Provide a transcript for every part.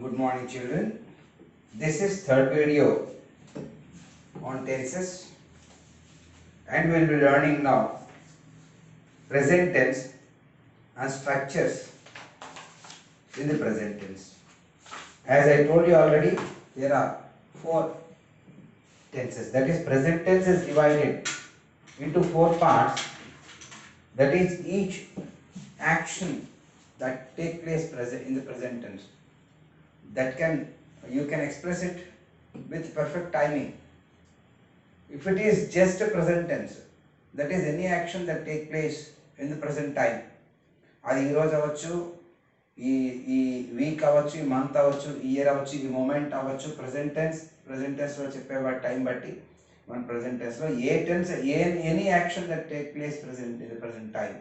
Good morning, children. This is third video on tenses, and we will be learning now present tense and structures in the present tense. As I told you already, there are four tenses. That is, present tense is divided into four parts. That is, each action that take place present in the present tense, that you can express it with perfect timing. If it is just a present tense, that is any action that take place in the present time, అది ఈ రోజు అవ్వచ్చు, ఈ ఈ week అవ్వచ్చు, ఈ month అవ్వచ్చు, ఈ ఇయర్ అవ్వచ్చు, ఈ మూమెంట్ అవ్వచ్చు. ప్రెసెంట్ టెన్స్లో చెప్పే టైం బట్టి మన ప్రెసెంట్ టెన్స్లో any action that take place present in the present time,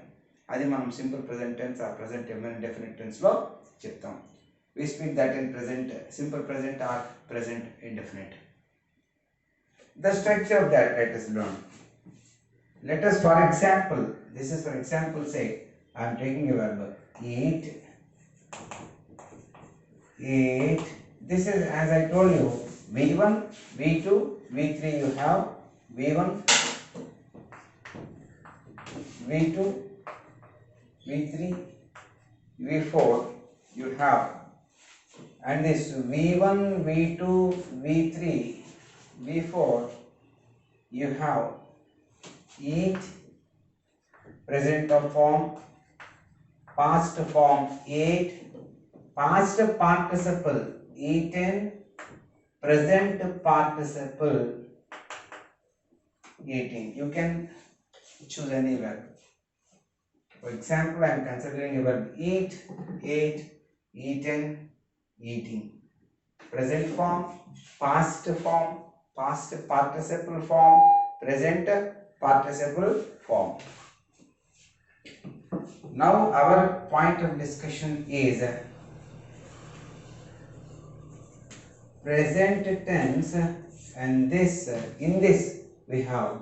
అది మనం సింపుల్ ప్రెసెంట్ టెన్స్ ఆ ప్రెసెంట్ ఇండెఫినిట్ టెన్స్లో చెప్తాం. We speak that in present, simple present or present indefinite. The structure of that let us learn. Let us, for example, this is for example say, I am taking a verb, eat. This is, as I told you, V1, V2, V3 you have, V1, V2, V3, V4 you have. And this V1, V2, V3, V4 you have eat, present form, past form ate, past participle eaten, present participle eating. You can choose any verb. For example, I am considering a verb eat, ate, eaten, eating. Present form, past participle form, present participle form. Now our point of discussion is present tense, and in this we have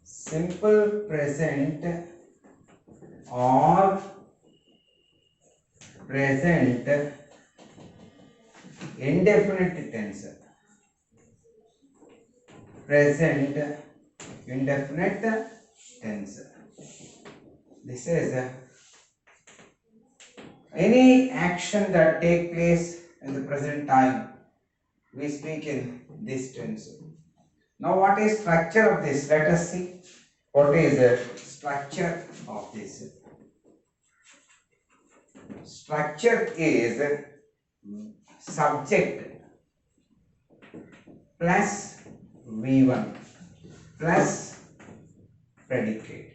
simple present or present indefinite tense. Present indefinite tense. This is any action that take place in the present time, we speak in this tense. Now what is structure of this? Let us see what is the structure of this. Structure is subject plus V1 plus predicate.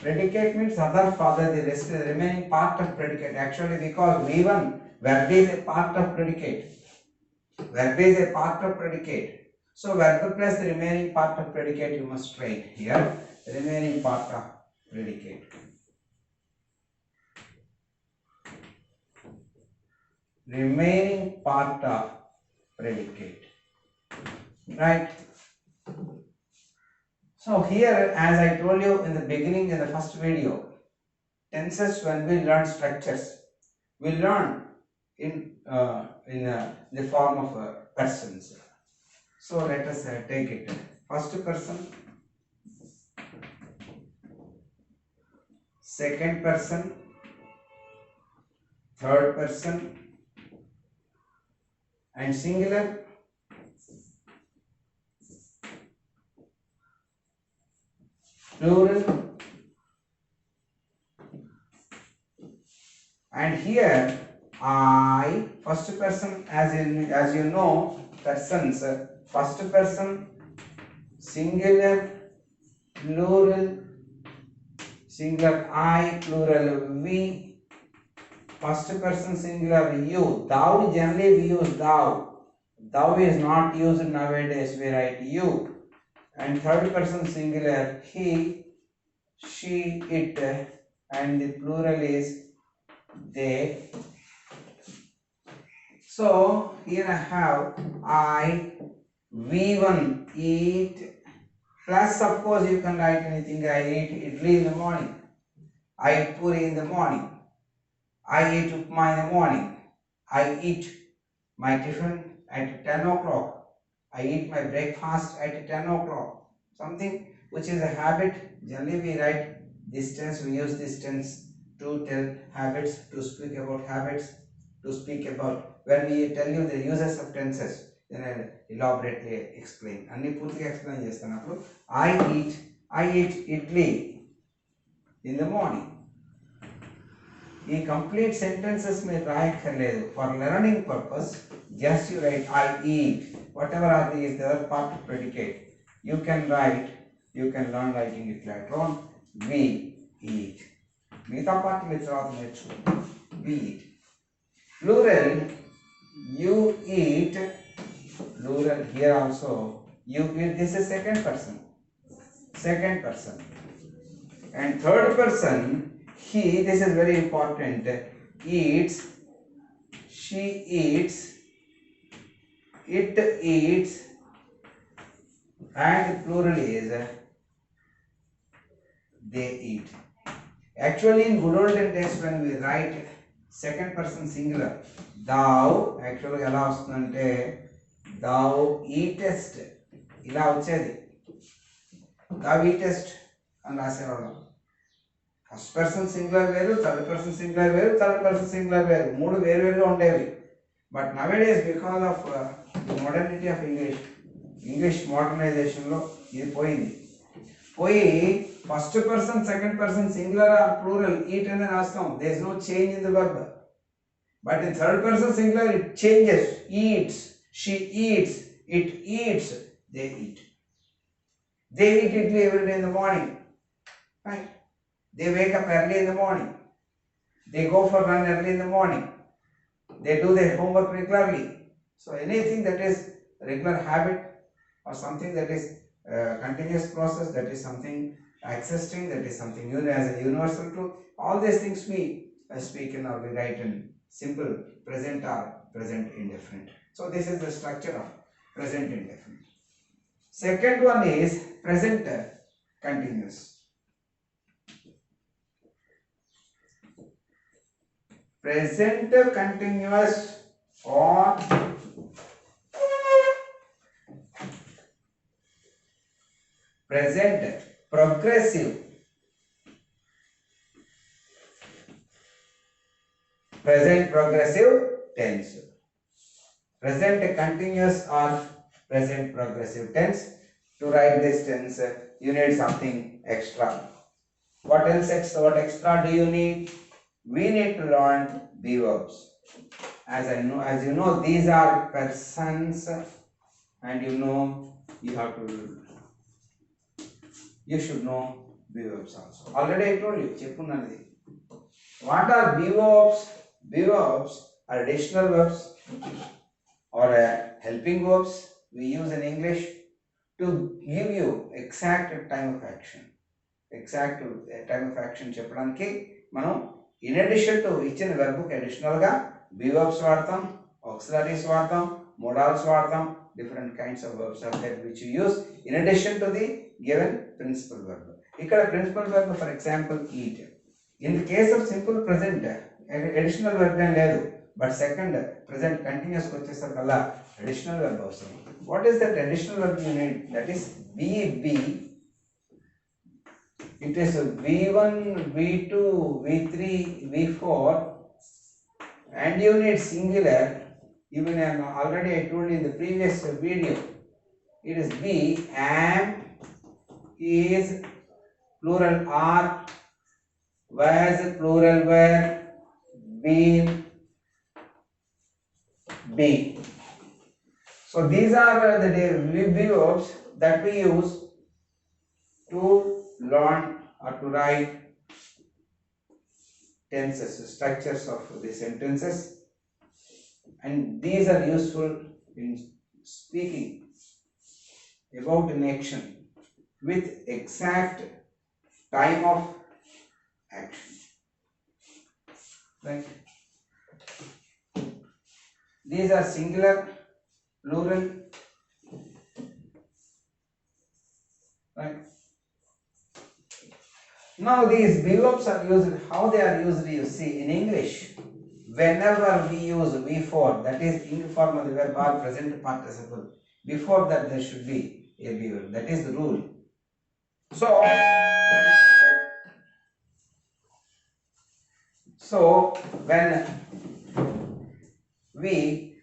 Predicate means other father, the rest, the remaining part of predicate. Actually, because V1, verb is a part of predicate. Verb is a part of predicate. So verb plus the remaining part of predicate you must write here. The remaining part of predicate. Remaining part of predicate. Right? So here, as I told you in the beginning, in the first video, tenses, when we learn structures, we learn in the form of persons. So let us take it. First person, second person, third person, and singular, plural, and here I, first person, as you know, persons, first person, singular, plural, singular I, plural we, first person singular you. Thou, generally we use thou. Thou is not used nowadays, we write you. And third person singular he, she, it, and the plural is they. So here I have I, V1 eat, plus of course you can write anything. I eat idli in the morning, I eat puri in the morning, I eat upma in the morning. I eat my tiffin at 10 o'clock. I eat my breakfast at 10 o'clock. Something which is a habit. Generally we write this tense, we use this tense to tell habits, to speak about habits, to speak about when we tell you the uses of tenses, then I'll elaborately explain. అన్ని పూర్తిగా explain చేస్తున్నప్పుడు I eat idli in the morning. ఈ complete sentences మీరు రాయక్కర్లేదు. For learning purpose just you write I eat whatever or the is the other part of predicate you can write, you can learn writing it later on. We eat, మిగతా part మీరు తర్వాత నేర్చుకుంటాం. We eat. Plural you eat, plural here also you eat, this is second person, and third person he, this is very important, eats, she eats, it eats, and plural is they eat. Actually in good olden days when we write second person singular, thou actually ఎలా వస్తుందంటే thou eatest ఇలా వచ్చేది. thou eatest అని రాసేవాళ్ళం. First person singular వేరు, third person singular వేరు, third person singular వేరు, మూడు వేరువేరుగా ఉండేవి. But nowadays because of the modernity of English మోడర్నైజేషన్లో ఇది పోయి first person second person singular or plural eat అని రాస్తాం. There is no change in the verb. But in third person singular it changes. Eats, she eats, it eats, they eat. They eat idli every day in the morning, right? They wake up early in the morning. They go for run early in the morning. They do their homework regularly. So anything that is regular habit or something that is continuous process, that is something existing, that is something as a universal truth, all these things we speak in or we write in simple present or present indefinite. So this is the structure of present indefinite. Second one is present continuous. Present continuous or present progressive. Present progressive tense. Present continuous or present progressive tense. To write this tense you need something extra. What else extra? What extra do you need? We need to learn be verbs. As you know these are persons, and you should know be verbs also. Already I told you cheppunnadi. What are be verbs? Be verbs are additional verbs or helping verbs we use in English to give you exact time of action. Exact time of action చెప్పడానికి మనం in addition to ఇచ్చిన verb కి additional గా be verbs వాడతాం, auxiliaries వాడతాం, modals వాడతాం. Different kinds of verbs are there which you use in addition to the given principal verb. ఇక్కడ principal verb for example eat. In the case of simple present additional verb ఏం లేదు. But second present continuous వచ్చేసరికల్లా additional verb అవసరం. What is that additional verb you need? That is be. It is V1, V2, V3, V4, and you need singular. Even already I told you in the previous video. It is be, am, is, plural are, was, plural were, been, be. So these are the verbs that we use to learn or to write tenses, structures of the sentences, and these are useful in speaking about an action with exact time of action. Right? These are singular, plural, right? Now these be verbs are used, how they are used you see in English. Whenever we use before, that is informal verb or present participle, before that there should be a be verb. That is the rule. So when we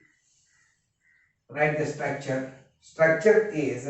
write the structure is